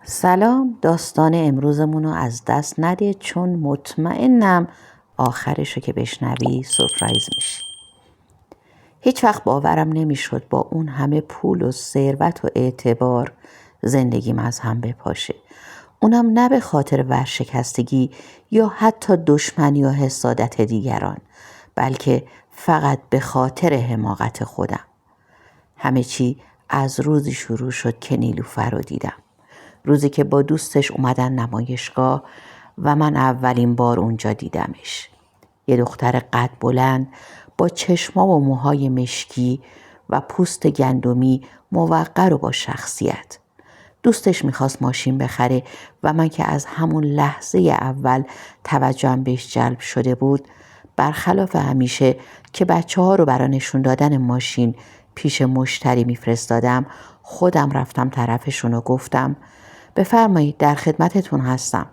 سلام، داستان امروزمون رو از دست نده چون مطمئنم آخرشو که بشنوی سورپرایز میشی. هیچ وقت باورم نمیشد با اون همه پول و ثروت و اعتبار زندگیم از هم بپاشه. اونم نه به خاطر ورشکستگی یا حتی دشمنی و حسادت دیگران، بلکه فقط به خاطر حماقت خودم. همه چی از روزی شروع شد که نیلوفر رو دیدم. روزی که با دوستش اومدن نمایشگاه و من اولین بار اونجا دیدمش. یه دختر قد بلند با چشما و موهای مشکی و پوست گندمی، موقر و با شخصیت. دوستش میخواست ماشین بخره و من که از همون لحظه اول توجهم بهش جلب شده بود، برخلاف همیشه که بچه‌ها رو برای نشون دادن ماشین پیش مشتری میفرستادم، خودم رفتم طرفشون و گفتم بفرمایید در خدمتتون هستم.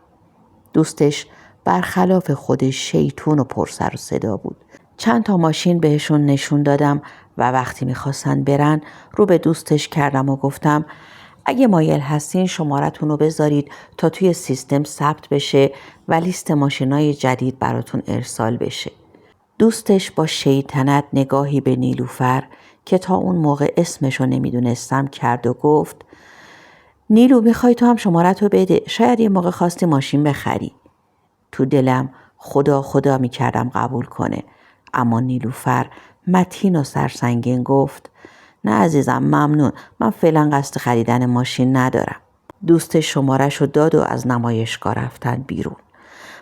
دوستش برخلاف خودش شیطون و پرسر و صدا بود. چند تا ماشین بهشون نشون دادم و وقتی میخواستن برن رو به دوستش کردم و گفتم اگه مایل هستین شمارتون رو بذارید تا توی سیستم ثبت بشه و لیست ماشینای جدید براتون ارسال بشه. دوستش با شیطنت نگاهی به نیلوفر که تا اون موقع اسمشو نمیدونستم کرد و گفت نیلو میخوای تو هم شمارت رو بده، شاید یه موقع خواستی ماشین بخری. تو دلم خدا خدا میکردم قبول کنه، اما نیلوفر متین و سرسنگین گفت نه عزیزم ممنون، من فعلا قصد خریدن ماشین ندارم. دوست شمارش رو داد و از نمایشگاه رفتن بیرون.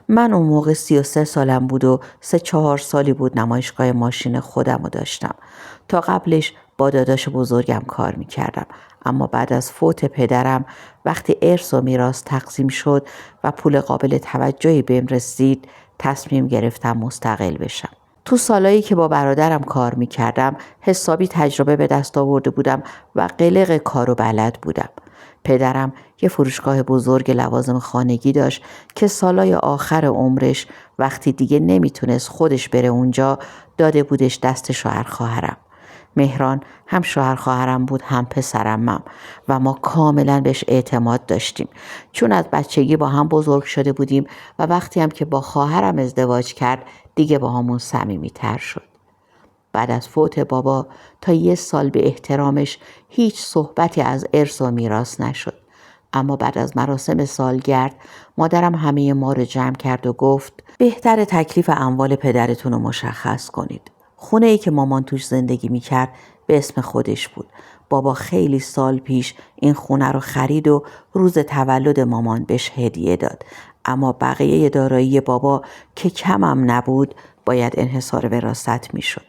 من اون موقع 33 سالم بود و 3-4 سالی بود نمایشگاه ماشین خودم رو داشتم. تا قبلش با داداش بزرگم کار میکردم، اما بعد از فوت پدرم وقتی ارث و میراث تقسیم شد و پول قابل توجهی بهم رسید، تصمیم گرفتم مستقل بشم. تو سالایی که با برادرم کار میکردم حسابی تجربه به دست آورده بودم و قلق کار و بلد بودم. پدرم یه فروشگاه بزرگ لوازم خانگی داشت که سالای آخر عمرش وقتی دیگه نمیتونست خودش بره اونجا داده بودش دست شوهر خواهرم. مهران هم شوهر خواهرم بود هم پسرمم و ما کاملا بهش اعتماد داشتیم چون از بچگی با هم بزرگ شده بودیم و وقتی هم که با خواهرم ازدواج کرد دیگه با همون صمیمی‌تر شد. بعد از فوت بابا تا 1 سال به احترامش هیچ صحبتی از ارث و میراث نشد، اما بعد از مراسم سالگرد مادرم همه ما رو جمع کرد و گفت بهتر تکلیف اموال پدرتون رو مشخص کنید. خونه‌ای که مامان توش زندگی میکرد به اسم خودش بود. بابا خیلی سال پیش این خونه رو خرید و روز تولد مامان بهش هدیه داد، اما بقیه دارایی بابا که کمم نبود باید انحصار وراثت میشد.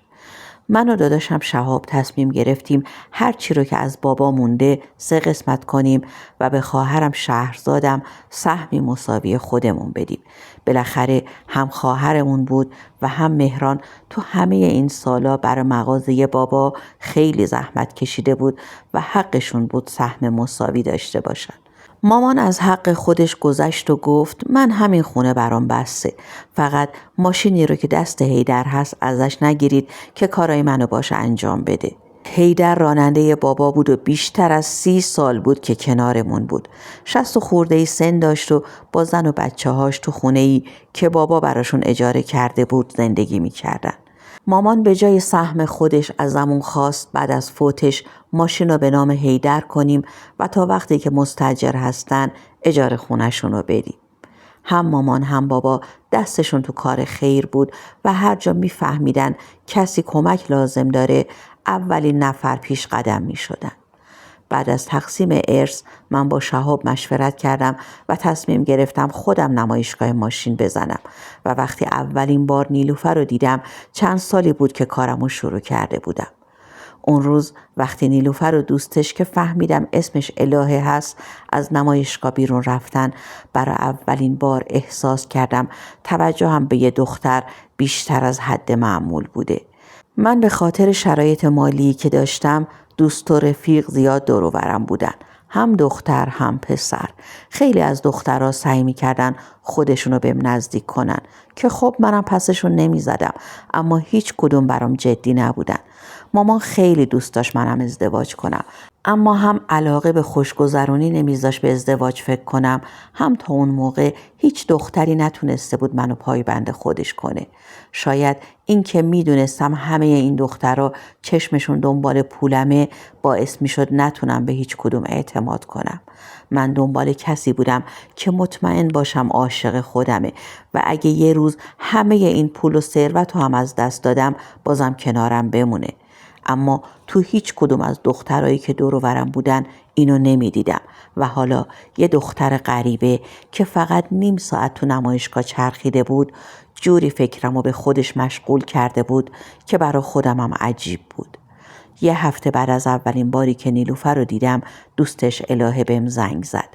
من و داداشم شهاب تصمیم گرفتیم هر چی رو که از بابا مونده 3 قسمت کنیم و به خواهرم شهرزادم سهمی مساوی خودمون بدیم. بالاخره هم خواهرمون بود و هم مهران تو همه این سالا برای مغازه بابا خیلی زحمت کشیده بود و حقشون بود سهم مساوی داشته باشن. مامان از حق خودش گذشت و گفت من همین خونه برام بسه، فقط ماشینی رو که دست هیدر هست ازش نگیرید که کارای منو باشه انجام بده. هیدر راننده بابا بود و بیشتر از 30 سال بود که کنارمون بود. 60 خورده سن داشت و با زن و بچه هاش تو خونه‌ای که بابا براشون اجاره کرده بود زندگی می‌کردن. مامان به جای سهم خودش ازمون خواست بعد از فوتش ماشین رو به نام هیدر کنیم و تا وقتی که مستاجر هستن اجاره خونه‌شون رو بدیم. هم مامان هم بابا دستشون تو کار خیر بود و هر جا میفهمیدن کسی کمک لازم داره اولین نفر پیش قدم میشدن. بعد از تقسیم ارث من با شهاب مشورت کردم و تصمیم گرفتم خودم نمایشگاه ماشین بزنم و وقتی اولین بار نیلوفر رو دیدم چند سالی بود که کارمو شروع کرده بودم. اون روز وقتی نیلوفر و دوستش که فهمیدم اسمش الهه هست از نمایشگاه بیرون رفتن، برای اولین بار احساس کردم توجهم به یه دختر بیشتر از حد معمول بوده. من به خاطر شرایط مالی که داشتم دوست و رفیق زیاد دور و برم بودن، هم دختر هم پسر. خیلی از دخترها سعی می‌کردن خودشونو بهم نزدیک کنن که خب منم پسشون نمی‌زدم، اما هیچ کدوم برام جدی نبودن. مامان خیلی دوست داشت منم ازدواج کنم، اما هم علاقه به خوشگذرانی نمیذاشت به ازدواج فکر کنم، هم تا اون موقع هیچ دختری نتونسته بود منو پایبند خودش کنه. شاید این که میدونستم همه این دخترها چشمشون دنبال پولمه باعث میشد نتونم به هیچ کدوم اعتماد کنم. من دنبال کسی بودم که مطمئن باشم عاشق خودمه و اگه یه روز همه این پول و ثروت رو هم از دست دادم بازم کنارم بمونه. اما تو هیچ کدوم از دخترایی که دور و برم بودن اینو نمیدیدم و حالا یه دختر غریبه که فقط نیم ساعت تو نمایشگاه چرخیده بود جوری فکرمو به خودش مشغول کرده بود که برا خودم هم عجیب بود. یه هفته بعد از اولین باری که نیلوفر رو دیدم دوستش الهه بهم زنگ زد.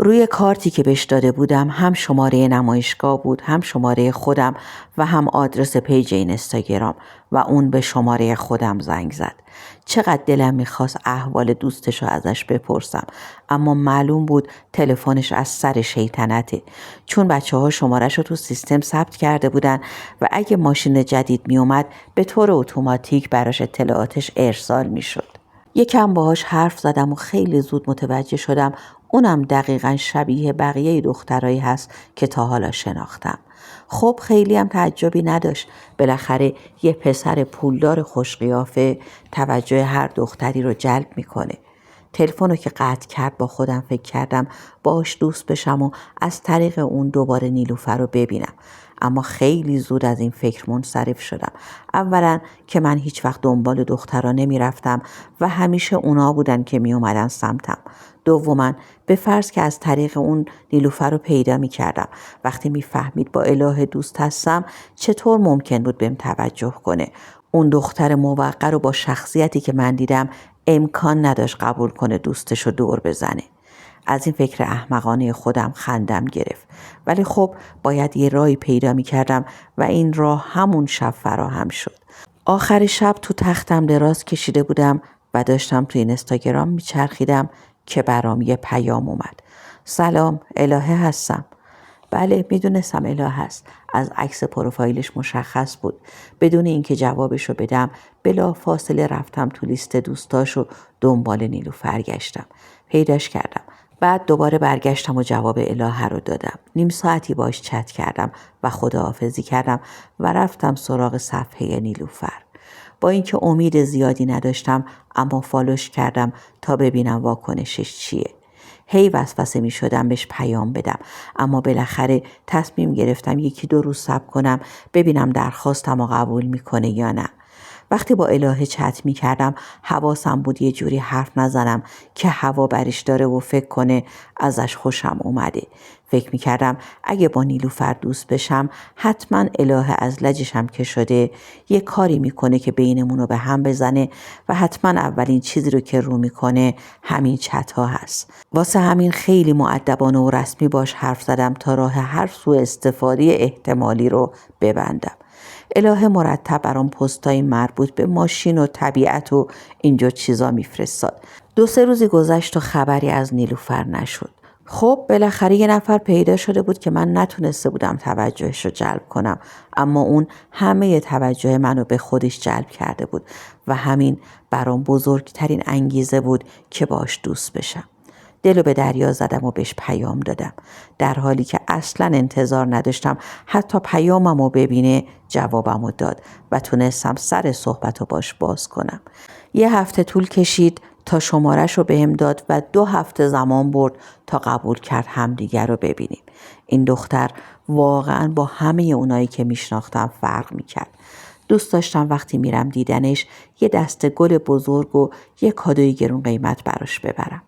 روی کارتی که بهش داده بودم هم شماره نمایشگاه بود، هم شماره خودم و هم آدرس پیج اینستاگرام و اون به شماره خودم زنگ زد. چقدر دلم میخواست احوال دوستش رو ازش بپرسم، اما معلوم بود تلفنش از سر شیطنته، چون بچه‌ها شمارش رو تو سیستم ثبت کرده بودن و اگه ماشین جدید میومد به طور اتوماتیک براش اطلاعاتش ارسال میشد. یکم باهاش حرف زدم و خیلی زود متوجه شدم اونم دقیقاً شبیه بقیه دخترایی هست که تا حالا شناختم. خب خیلی هم تعجبی نداشت. بالاخره یه پسر پولدار خوشقیافه توجه هر دختری رو جلب میکنه. تلفن رو که قطع کرد با خودم فکر کردم باش دوست بشم و از طریق اون دوباره نیلوفر رو ببینم. اما خیلی زود از این فکر منصرف شدم. اولا که من هیچ وقت دنبال دخترها نمی رفتم و همیشه اونا بودن که می اومدن سمتم. دوما به فرض که از طریق اون نیلوفر رو پیدا می کردم. وقتی می فهمید با الهه دوست هستم چطور ممکن بود بهم توجه کنه؟ اون دختر موقر رو با شخصیتی که من دیدم امکان نداشت قبول کنه دوستش رو دور بزنه. از این فکر احمقانه خودم خندم گرفت، ولی خب باید یه راهی پیدا می کردم و این راه همون شب فراهم شد. آخر شب تو تختم دراز کشیده بودم و داشتم تو اینستاگرام میچرخیدم که برام یه پیام اومد. سلام، الهه هستم. بله میدونستم الهه هست. از عکس پروفایلش مشخص بود. بدون اینکه جوابشو بدم بلا فاصله رفتم تو لیست دوستاشو دنبال نیلوفر گشتم. پیداش کردم. بعد دوباره برگشتم و جواب الهه رو دادم. نیم ساعتی باش چت کردم و خداحافظی کردم و رفتم سراغ صفحه نیلوفر. با اینکه امید زیادی نداشتم اما فالوش کردم تا ببینم واکنشش چیه. هی وسوسه می شدم بهش پیام بدم، اما بالاخره تصمیم گرفتم 1-2 روز صبر کنم ببینم درخواستم رو قبول میکنه یا نه. وقتی با الهه چت می کردم حواسم بود یه جوری حرف نزنم که هوا برش داره و فکر کنه ازش خوشم اومده. فکر می کردم اگه با نیلوفر دوست بشم حتما الهه از لجشم که شده یه کاری میکنه که بینمونو به هم بزنه و حتما اولین چیزی رو که رو میکنه همین چت ها هست. واسه همین خیلی مؤدبانه و رسمی باش حرف زدم تا راه هر سوء استفاده احتمالی رو ببندم. الهه مرتب برام پستای مربوط به ماشین و طبیعت و اینجور چیزا میفرستاد. 2-3 روزی گذشت و خبری از نیلوفر نشد. خب بالاخره یه نفر پیدا شده بود که من نتونسته بودم توجهش رو جلب کنم، اما اون همه توجه منو به خودش جلب کرده بود و همین برام بزرگترین انگیزه بود که باش دوست بشم. دلو به دریا زدم و بهش پیام دادم، در حالی که اصلا انتظار نداشتم حتی پیاممو ببینه. جوابمو داد و تونستم سر صحبتو باش باز کنم. 1 هفته طول کشید تا شمارش رو بهم داد و 2 هفته زمان برد تا قبول کرد همدیگر رو ببینیم. این دختر واقعا با همه اونایی که میشناختم فرق میکرد. دوست داشتم وقتی میرم دیدنش یه دسته گل بزرگ و یه کادوی گرون قیمت براش ببرم.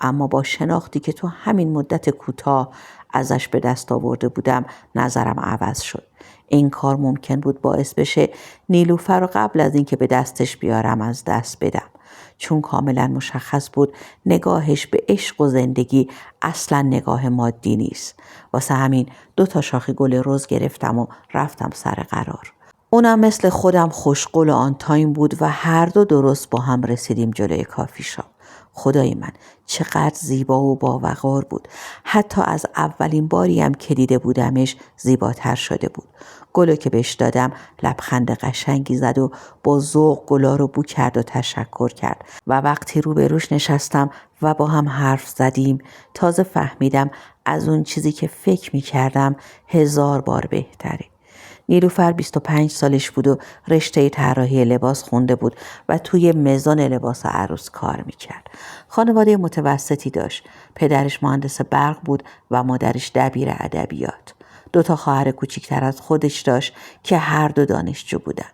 اما با شناختی که تو همین مدت کوتاه ازش به دست آورده بودم نظرم عوض شد. این کار ممکن بود باعث بشه نیلوفر رو قبل از اینکه به دستش بیارم از دست بدم، چون کاملا مشخص بود نگاهش به عشق و زندگی اصلا نگاه مادی نیست. واسه همین 2 شاخه گل رز گرفتم و رفتم سر قرار. اونم مثل خودم خوشقول آن تایم بود و هر دو درست با هم رسیدیم جلوی کافی شاپ. خدای من چقدر زیبا و باوقار بود. حتی از اولین باریم که دیده بودمش زیباتر شده بود. گلو که بهش دادم لبخند قشنگی زد و با ذوق گلا رو بو کرد و تشکر کرد و وقتی روبروش نشستم و با هم حرف زدیم تازه فهمیدم از اون چیزی که فکر می کردم 1000 بار بهتره. نیلوفر 25 سالش بود و رشته طراحی لباس خونده بود و توی مزان لباس عروس کار میکرد. خانواده متوسطی داشت. پدرش مهندس برق بود و مادرش دبیر ادبیات. 2 خواهر کوچیکتر از خودش داشت که هر دو دانشجو بودن.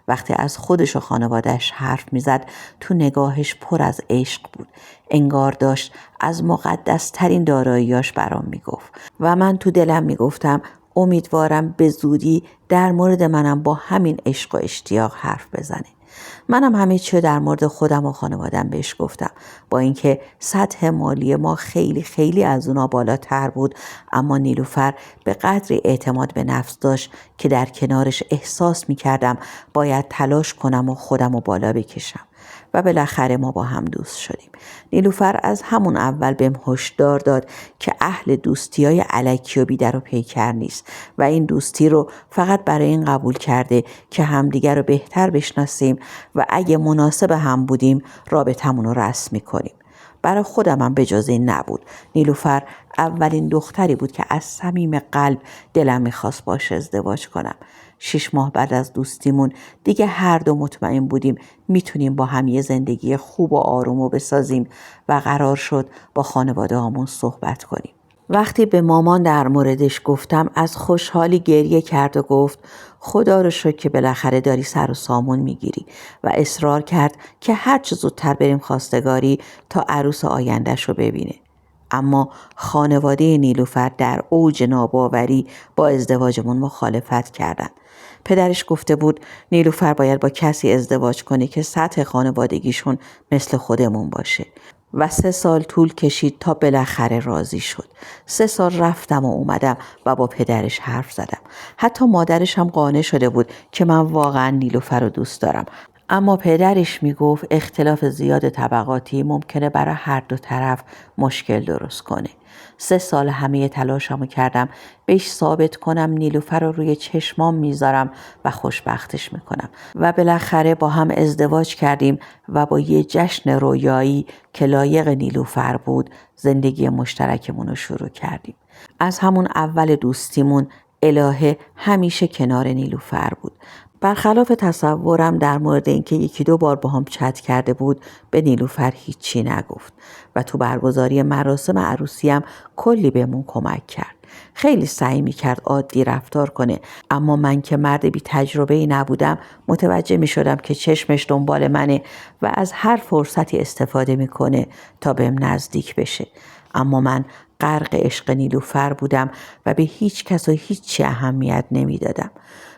وقتی از خودش و خانوادهش حرف میزد تو نگاهش پر از عشق بود. انگار داشت از مقدس ترین داراییاش برام میگفت و من تو دلم میگفتم امیدوارم به زودی در مورد منم با همین عشق و اشتیاق حرف بزنه. منم همه چی در مورد خودم و خانوادم بهش گفتم. با اینکه سطح مالی ما خیلی خیلی از اونا بالاتر بود، اما نیلوفر به قدری اعتماد به نفس داشت که در کنارش احساس میکردم باید تلاش کنم و خودم رو بالا بکشم. و بالاخره ما با هم دوست شدیم. نیلوفر از همون اول بهم هشدار داد که اهل دوستیای الکی و بی‌در و پیکر نیست و این دوستی رو فقط برای این قبول کرده که همدیگر رو بهتر بشناسیم و اگه مناسب هم بودیم رابطمون رو رسمی کنیم. برای خودم هم به جز این نبود. نیلوفر اولین دختری بود که از صمیم قلب دلم میخواست باش ازدواج کنم. 6 ماه بعد از دوستیمون دیگه هر دو مطمئن بودیم میتونیم با هم یه زندگی خوب و آروم بسازیم و قرار شد با خانواده هامون صحبت کنیم. وقتی به مامان در موردش گفتم از خوشحالی گریه کرد و گفت خدا رو شکر که بالاخره داری سر و سامون میگیری و اصرار کرد که هر چه زودتر بریم خواستگاری تا عروس آینده‌ش رو ببینه. اما خانواده نیلوفر در اوج ناباوری با ازدواجمون مخالفت کردند. پدرش گفته بود نیلوفر باید با کسی ازدواج کنه که سطح خانوادگیشون مثل خودمون باشه و 3 سال طول کشید تا بالاخره راضی شد. 3 سال رفتم و اومدم و با پدرش حرف زدم. حتی مادرش هم قانع شده بود که من واقعا نیلوفر رو دوست دارم. اما پدرش میگفت اختلاف زیاد طبقاتی ممکنه برای هر دو طرف مشکل درست کنه. 3 سال همه تلاشمو کردم بهش ثابت کنم نیلوفر رو روی چشمام میذارم و خوشبختش میکنم و بالاخره با هم ازدواج کردیم و با یه جشن رویایی که لایق نیلوفر بود زندگی مشترکمون رو شروع کردیم. از همون اول دوستیمون الهه همیشه کنار نیلوفر بود. برخلاف تصورم در مورد اینکه 1-2 بار با هم چت کرده بود به نیلوفر هیچی نگفت و تو برگزاری مراسم عروسیم کلی بهمون کمک کرد. خیلی سعی میکرد عادی رفتار کنه، اما من که مرد بی تجربه‌ای نبودم متوجه میشدم که چشمش دنبال منه و از هر فرصتی استفاده میکنه تا بهم نزدیک بشه. اما من غرق عشق نیلوفر بودم و به هیچ کس و هیچی اهمیت نمیدادم.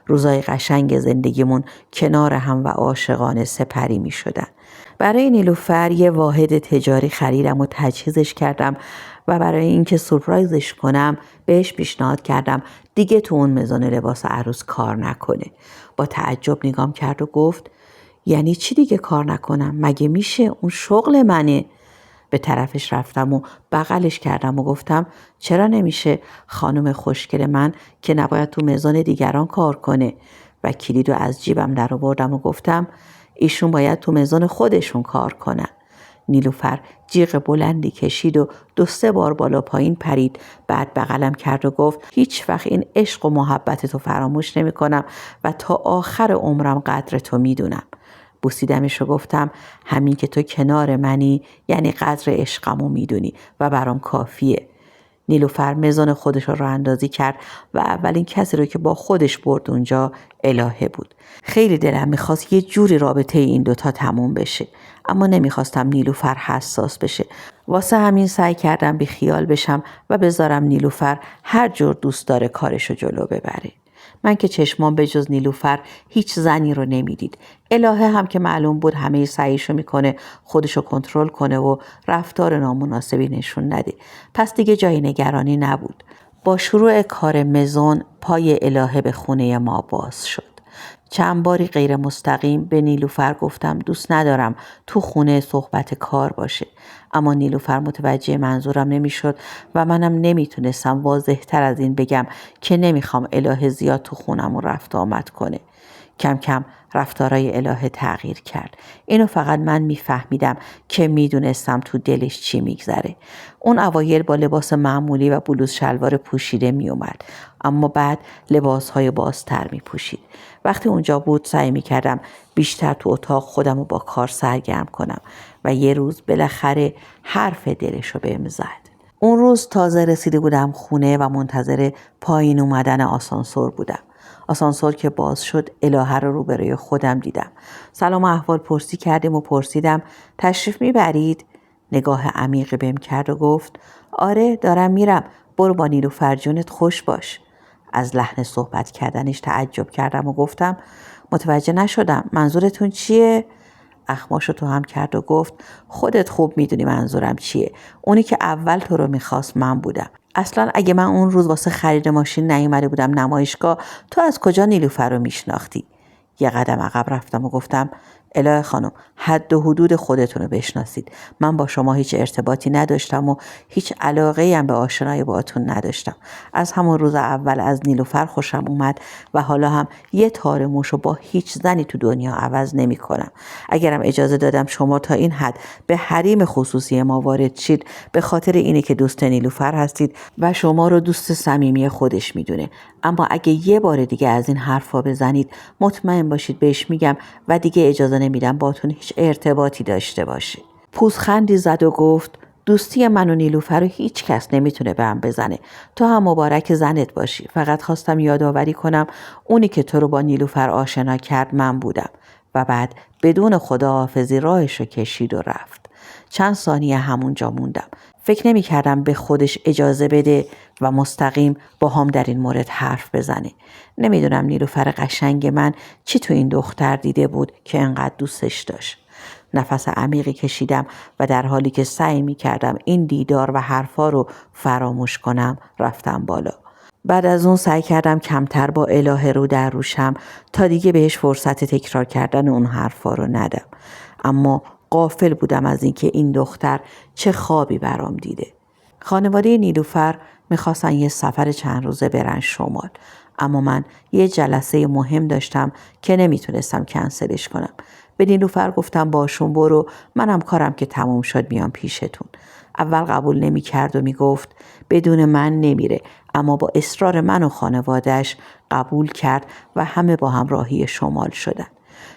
روزای قشنگ زندگیمون کنار هم و عاشقانه سپری می شدن. برای نیلوفر یه واحد تجاری خریدم و تجهیزش کردم و برای اینکه سورپرایزش کنم بهش پیشنهاد کردم دیگه تو اون مزان لباس عروس کار نکنه. با تعجب نگام کرد و گفت یعنی چی دیگه کار نکنم؟ مگه میشه؟ اون شغل منه. به طرفش رفتم و بغلش کردم و گفتم چرا نمیشه؟ خانم خوشگل من که نباید تو مزان دیگران کار کنه. و کلید رو از جیبم در آوردم و گفتم ایشون باید تو مزان خودشون کار کنن. نیلوفر جیغ بلندی کشید و 2-3 بار بالا پایین پرید. بعد بغلم کرد و گفت هیچ وقت این عشق و محبت تو فراموش نمی کنم و تا آخر عمرم قدر تو میدونم. بوسیدمش و گفتم همین که تو کنار منی یعنی قدر عشقمو میدونی و برام کافیه. نیلوفر مزان خودش رو اندازی کرد و اولین کسی رو که با خودش برد اونجا الهه بود. خیلی دلم میخواست یه جوری رابطه این دوتا تموم بشه، اما نمیخواستم نیلوفر حساس بشه. واسه همین سعی کردم بی خیال بشم و بذارم نیلوفر هر جور دوست داره کارشو جلو ببره. من که چشمام به جز نیلوفر هیچ زنی رو نمیدید. الهه هم که معلوم بود همه سعیشو میکنه خودشو کنترل کنه و رفتار نامناسبی نشون نده. پس دیگه جای نگرانی نبود. با شروع کار مزون پای الهه به خونه ما باز شد. چند باری غیر مستقیم به نیلوفر گفتم دوست ندارم تو خونه صحبت کار باشه، اما نیلوفر متوجه منظورم نمیشد و منم نمیتونستم واضح تر از این بگم که نمیخوام الهه زیاد تو خونمون رفت آمد کنه. کم کم رفتارای الهه تغییر کرد. اینو فقط من میفهمیدم که میدونستم تو دلش چی میگذره. اون اوایل با لباس معمولی و بلوز شلوار پوشیده میومد، اما بعد لباسهای بازتر میپوشید. وقتی اونجا بود سعی میکردم بیشتر تو اتاق خودم رو با کار سرگرم کنم و یه روز بالاخره حرف دلشو بهم زد. اون روز تازه رسیده بودم خونه و منتظر پایین اومدن آسانسور بودم. آسانسور که باز شد الهه رو روبروی خودم دیدم. سلام و احوال پرسی کردیم و پرسیدم تشریف میبرید؟ نگاه عمیقی بهم کرد و گفت آره دارم میرم، برو با نیلوفر جونت خوش باش. از لحن صحبت کردنش تعجب کردم و گفتم متوجه نشدم، منظورتون چیه؟ اخماشو تو هم کرد و گفت خودت خوب میدونی منظورم چیه. اونی که اول تو رو میخواست من بودم. اصلا اگه من اون روز واسه خرید ماشین نیومده بودم نمایشگاه، تو از کجا نیلوفر رو میشناختی؟ یه قدم عقب رفتم و گفتم الهه خانم، حد و حدود خودتون رو بشناسید. من با شما هیچ ارتباطی نداشتم و هیچ علاقه‌ای هم به آشنایی باهاتون نداشتم. از همون روز اول از نیلوفر خوشم اومد و حالا هم یه تار موشو با هیچ زنی تو دنیا عوض نمی‌کنم. اگرم اجازه دادم شما تا این حد به حریم خصوصی ما وارد شید، به خاطر اینه که دوست نیلوفر هستید و شما رو دوست صمیمی خودش میدونه. اما اگه یه بار دیگه از این حرفا بزنید مطمئن باشید بهش میگم و دیگه اجازه نمیدم باتون هیچ ارتباطی داشته باشید. پوزخندی زد و گفت دوستی من و نیلوفر رو هیچ کس نمیتونه به هم بزنه. تو هم مبارک زنت باشی. فقط خواستم یادآوری کنم اونی که تو رو با نیلوفر آشنا کرد من بودم. و بعد بدون خداحافظی راهش رو کشید و رفت. چند ثانیه همونجا موندم. فکر نمی کردم به خودش اجازه بده و مستقیم با هم در این مورد حرف بزنه. نمیدونم نیلوفر قشنگ من چی تو این دختر دیده بود که انقدر دوستش داشت. نفس عمیقی کشیدم و در حالی که سعی می کردم این دیدار و حرفا رو فراموش کنم رفتم بالا. بعد از اون سعی کردم کمتر با الهه رو در روشم تا دیگه بهش فرصت تکرار کردن اون حرفا رو ندم. اما غافل بودم از اینکه این دختر چه خوابی برام دیده. خانواده نیلوفر میخواستن یه سفر چند روزه برن شمال، اما من یه جلسه مهم داشتم که نمیتونستم کنسلش کنم. به نیلوفر گفتم باشون برو، منم کارم که تموم شد میام پیشتون. اول قبول نمیکرد و میگفت بدون من نمیره، اما با اصرار من و خانواده‌اش قبول کرد و همه با هم راهی شمال شدن.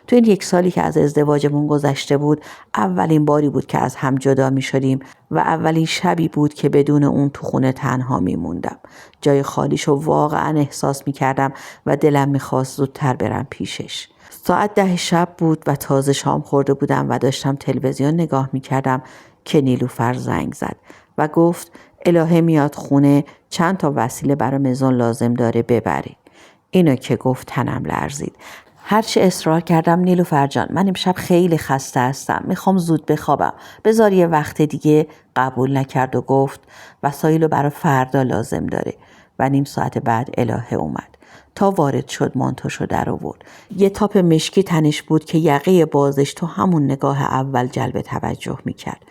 تو این 1 سالی که از ازدواجمون گذشته بود اولین باری بود که از هم جدا می شدیم و اولین شبی بود که بدون اون تو خونه تنها می موندم. جای خالیشو واقعا احساس می کردم و دلم می خواست زودتر برم پیشش. ساعت 10 شب بود و تازه شام خورده بودم و داشتم تلویزیون نگاه می کردم که نیلوفر زنگ زد و گفت الهه میاد خونه، چند تا وسیله برای مزون لازم داره ببری. اینو که گفت تنم لرزید. هرچی اصرار کردم نیلوفر جان من امشب خیلی خسته هستم، میخوام زود بخوابم، بذار یه وقت دیگه. قبول نکرد و گفت وسایلو برای فردا لازم داره. و نیم ساعت بعد الهه اومد. تا وارد شد مانتوشو در آورد. یه تاپ مشکی تنش بود که یقه بازش تو همون نگاه اول جلب توجه میکرد.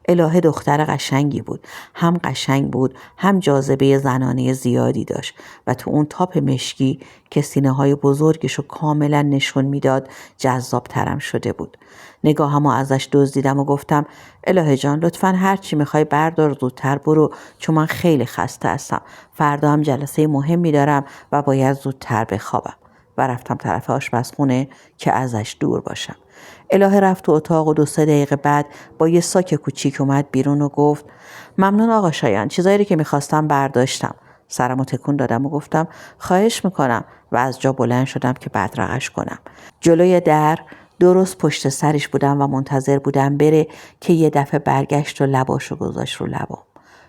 الهه دختر قشنگی بود، هم قشنگ بود هم جاذبه زنانه زیادی داشت و تو اون تاپ مشکی که سینه های بزرگشو کاملا نشون میداد جذاب ترم شده بود. نگاهمو ازش دزدیدم و گفتم الهه جان لطفاً هر چی میخوای بردار، زودتر برو چون من خیلی خسته هستم. فردا هم جلسه مهمی دارم و باید زودتر بخوابم. و رفتم طرف آشپزخونه که ازش دور باشم. الهه رفت تو اتاق و 2-3 دقیقه بعد با یه ساک کوچیک اومد بیرون و گفت ممنون آقا شایان، چیزایی رو که میخواستم برداشتم. سرمو تکون دادم و گفتم خواهش میکنم و از جا بلند شدم که بدرقش کنم. جلوی در درست پشت سرش بودم و منتظر بودم بره که یه دفعه برگشت و لباشو گذاشت رو لبام.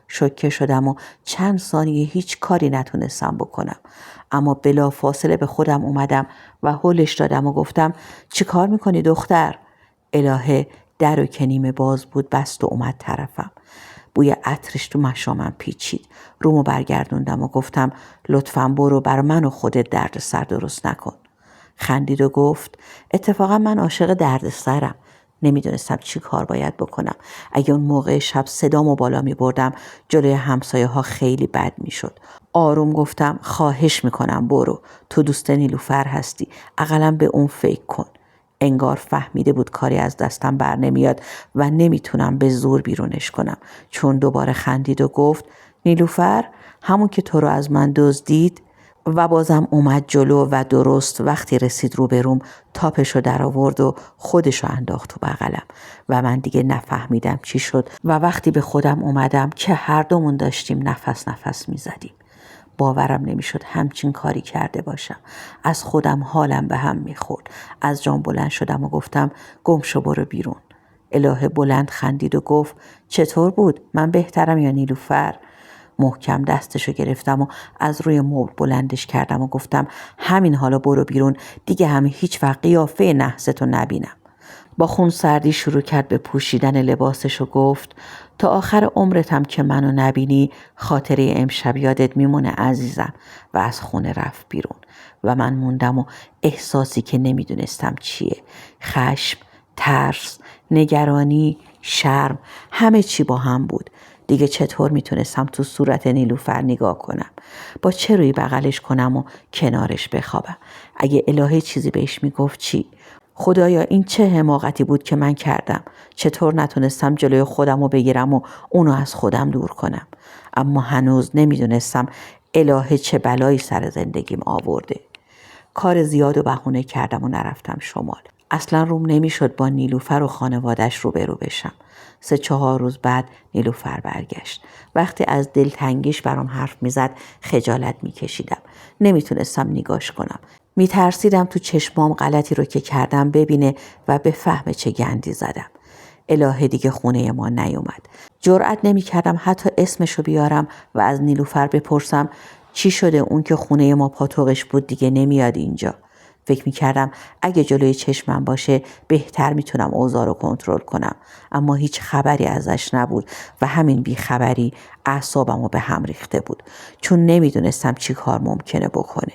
شوکه شدم و چند ثانیه هیچ کاری نتونستم بکنم، اما بلا فاصله به خودم اومدم و هلش دادم و گفتم چی کار میکنی دختر؟ الهه در و که نیمه باز بود بست و اومد طرفم. بوی عطرش تو مشامم پیچید. رومو برگردوندم و گفتم لطفاً برو، بر من و خودت درد سر درست نکن. خندید و گفت اتفاقا من عاشق دردسرم. نمیدونستم چی کار باید بکنم. اگه اون موقع شب صدامو بالا می بردم جلوی همسایه ها خیلی بد می شد. آروم گفتم خواهش میکنم برو، تو دوست نیلوفر هستی، اقلا به اون فکر کن. انگار فهمیده بود کاری از دستم بر نمیاد و نمیتونم به زور بیرونش کنم، چون دوباره خندید و گفت نیلوفر، همون که تو رو از من دزدید. و بازم اومد جلو و درست وقتی رسید روبروم تاپشو در آورد و خودشو انداخت تو بغلم و من دیگه نفهمیدم چی شد و وقتی به خودم اومدم که هر دومون داشتیم نفس نفس میزدیم. باورم نمیشد همچین کاری کرده باشم. از خودم حالم به هم میخورد. از جام بلند شدم و گفتم گم شو برو بیرون. الهه بلند خندید و گفت چطور بود؟ من بهترم یا نیلوفر؟ محکم دستشو گرفتم و از روی مبل بلندش کردم و گفتم همین حالا برو بیرون، دیگه همه هیچ وقت قیافه نحستو نبینم. با خون سردی شروع کرد به پوشیدن لباسش و گفت تا آخر عمرتم که منو نبینی خاطره امشب یادت میمونه عزیزم. و از خونه رفت بیرون و من موندم و احساسی که نمیدونستم چیه، خشم، ترس، نگرانی، شرم، همه چی با هم بود. دیگه چطور میتونستم تو صورت نیلوفر نگاه کنم؟ با چه روی بغلش کنم و کنارش بخوابم؟ اگه الهه چیزی بهش میگفت چی؟ خدایا این چه حماقتی بود که من کردم؟ چطور نتونستم جلوی خودم رو بگیرم و اونو از خودم دور کنم؟ اما هنوز نمیدونستم الهه چه بلایی سر زندگیم آورده. کار زیاد و بهونه کردم و نرفتم شمال. اصلا روم نمیشد با نیلوفر و خانوادش روبرو بشم. 3-4 روز بعد نیلوفر برگشت. وقتی از دلتنگیش برام حرف میزد خجالت میکشیدم. نمیتونستم نگاش کنم. میترسیدم تو چشمام غلطی رو که کردم ببینه و بفهمه چه گندی زدم. الهه دیگه خونه ما نیومد. جرأت نمیکردم حتی اسمشو بیارم و از نیلوفر بپرسم چی شده، اون که خونه ما پاتوقش بود دیگه نمیاد اینجا. فکر میکردم اگه جلوی چشمم باشه بهتر میتونم اوضاع رو کنترل کنم، اما هیچ خبری ازش نبود و همین بیخبری اعصابمو به هم ریخته بود، چون نمیدونستم چی کار ممکنه بکنه.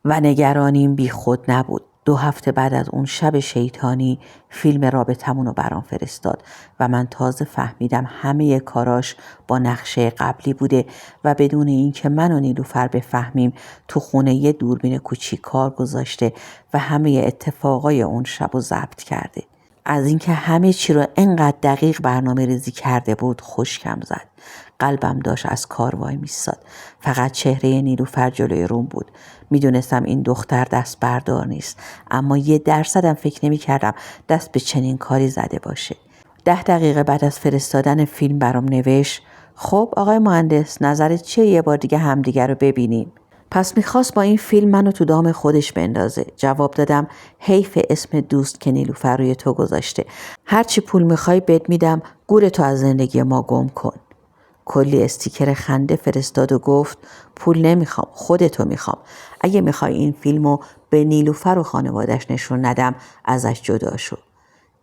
و نگرانیم بی خود نبود. 2 هفته بعد از اون شب شیطانی فیلم رابطمون رو برام فرستاد و من تازه فهمیدم همه کاراش با نقشه قبلی بوده و بدون اینکه من و نیلوفر بفهمیم تو خونه یه دوربین کوچیک کار گذاشته و همه اتفاقای اون شب رو ضبط کرده. از اینکه همه چی رو انقدر دقیق برنامه ریزی کرده بود خشکم زد. قلبم داشت از کار وای میستاد. فقط چهره نیلوفر جلوی روم بود. میدونستم این دختر دست بردار نیست، اما 1% فکر نمی کردم دست به چنین کاری زده باشه. 10 دقیقه بعد از فرستادن فیلم برام نوشت خب آقای مهندس نظرت چیه یه بار دیگه همدیگه رو ببینیم؟ پس میخواست با این فیلم منو تو دام خودش بندازه. جواب دادم حیف اسم دوست که نیلوفر روی تو گذاشته. هرچی پول میخوای بهت میدم، گورتو از زندگی ما گم کن. کلی استیکر خنده فرستاد و گفت پول نمیخوام، خودتو میخوام. اگه میخوای این فیلمو به نیلوفر و خانوادش نشون ندم ازش جدا شو.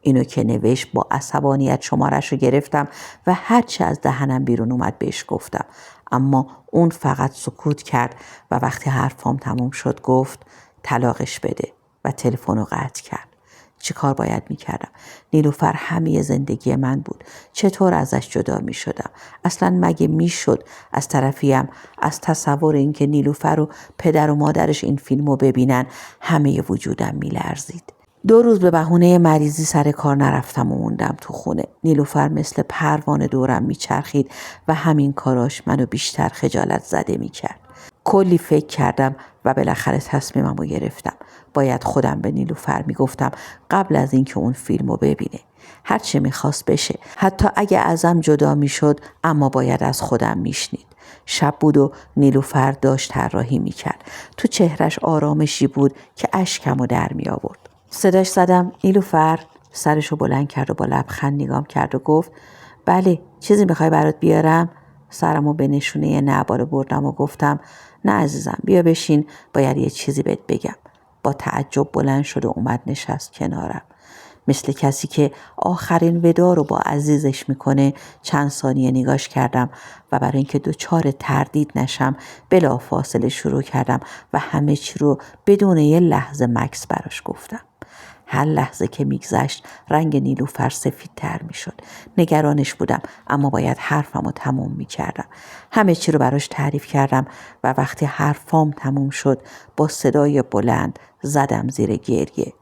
اینو که نوشت با عصبانیت شمارش رو گرفتم و هرچی از دهنم بیرون اومد بهش گفتم، اما اون فقط سکوت کرد و وقتی حرفام تموم شد گفت طلاقش بده و تلفن رو قطع کرد. چی کار باید میکردم؟ نیلوفر همه زندگی من بود. چطور ازش جدا میشدم؟ اصلا مگه میشد؟ از طرفیم از تصور اینکه نیلوفر و پدر و مادرش این فیلمو ببینن همه وجودم میلرزید. 2 روز به بهونه مریضی سر کار نرفتم و موندم تو خونه. نیلوفر مثل پروانه دورم میچرخید و همین کاراش منو بیشتر خجالت زده میکرد. کلی فکر کردم و بالاخره تصمیمم رو گرفتم. باید خودم به نیلوفر میگفتم قبل از اینکه اون فیلمو ببینه. هرچی میخواست بشه، حتی اگه ازم جدا میشد، اما باید از خودم میشنید. شب بود و نیلوفر داشت طراحی میکرد. تو چهرش آرامشی بود که اشکمو در می آورد. صداش زدم نیلوفر. سرشو بلند کرد و با لبخند نگام کرد و گفت بله، چیزی میخوای برات بیارم؟ سرمو به نشونه نه بالا بردم و گفتم نه عزیزم، بیا بشین، باید یه چیزی بهت بگم. با تعجب بلند شد و اومد نشست کنارم. مثل کسی که آخرین ودا رو با عزیزش میکنه چند ثانیه نگاش کردم و برای اینکه دچار تردید نشم بلافاصله شروع کردم و همه چی رو بدون یه لحظه مکث براش گفتم. هر لحظه که میگذشت رنگ نیلوفر سفیدتر میشد. نگرانش بودم اما باید حرفم رو تموم میکردم. همه چی رو براش تعریف کردم و وقتی حرفام تموم شد با صدای بلند زدم زیر گریه.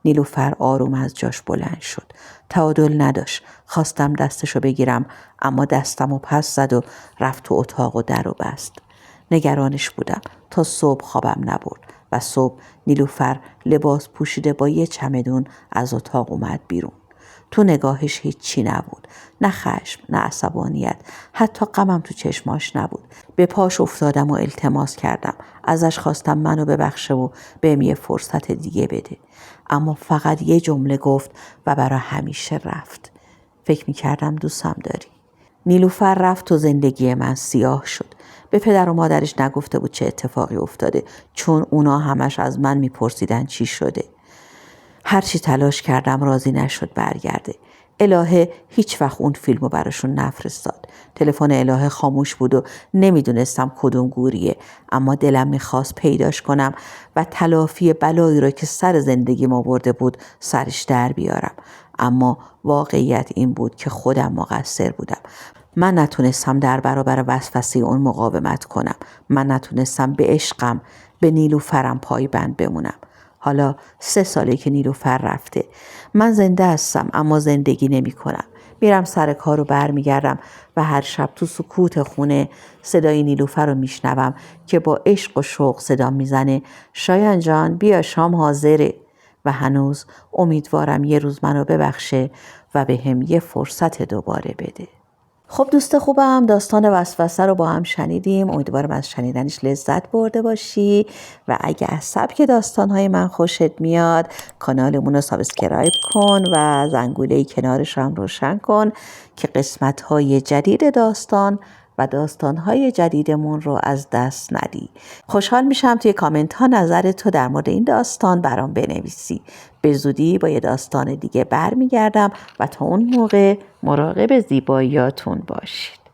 نیلوفر آروم از جاش بلند شد. تعادل نداشت. خواستم دستشو بگیرم اما دستمو پس زد و رفت تو اتاق و در و بست. نگرانش بودم تا صبح خوابم نبرد و صبح نیلوفر لباس پوشیده با یه چمدون از اتاق اومد بیرون. تو نگاهش هیچی نبود، نه خشم نه عصبانیت، حتی غمم تو چشماش نبود. به پاش افتادم و التماس کردم، ازش خواستم منو ببخشه و بهم یه فرصت دیگه بده، اما فقط یه جمله گفت و برای همیشه رفت. فکر میکردم دوستم داری. نیلوفر رفت و زندگی من سیاه شد. به پدر و مادرش نگفته بود چه اتفاقی افتاده، چون اونا همش از من میپرسیدن چی شده. هرچی تلاش کردم راضی نشد برگرده. الهه هیچ وقت اون فیلمو براشون نفرستاد. تلفن الهه خاموش بود و نمیدونستم کدوم گوریه، اما دلم میخواست پیداش کنم و تلافی بلایی رو که سر زندگیم آورده بود سرش در بیارم. اما واقعیت این بود که خودم مقصر بودم. من نتونستم در برابر وسوسه اون مقاومت کنم. من نتونستم به عشقم، به نیلوفرم پایبند بمونم. حالا 3 ساله که نیلوفر رفته. من زنده هستم اما زندگی نمی کنم. میرم سر کار و برمیگردم و هر شب تو سکوت خونه صدای نیلوفر رو میشنوم که با عشق و شوق صدا میزنه شایان جان بیا شام حاضره، و هنوز امیدوارم یه روز منو ببخشه و به هم یه فرصت دوباره بده. خب دوست خوبم، داستان وسوسه رو با هم شنیدیم. امیدوارم از شنیدنش لذت برده باشی و اگه از سبک داستانهای من خوشت میاد کانالمون رو سابسکرایب کن و زنگوله کنارش هم روشن کن که قسمت‌های جدید داستان و داستان‌های جدیدمون رو از دست ندی. خوشحال میشم توی کامنت ها نظر تو در مورد این داستان برام بنویسی. به زودی با یه داستان دیگه برمیگردم و تا اون موقع مراقب زیباییاتون باشید.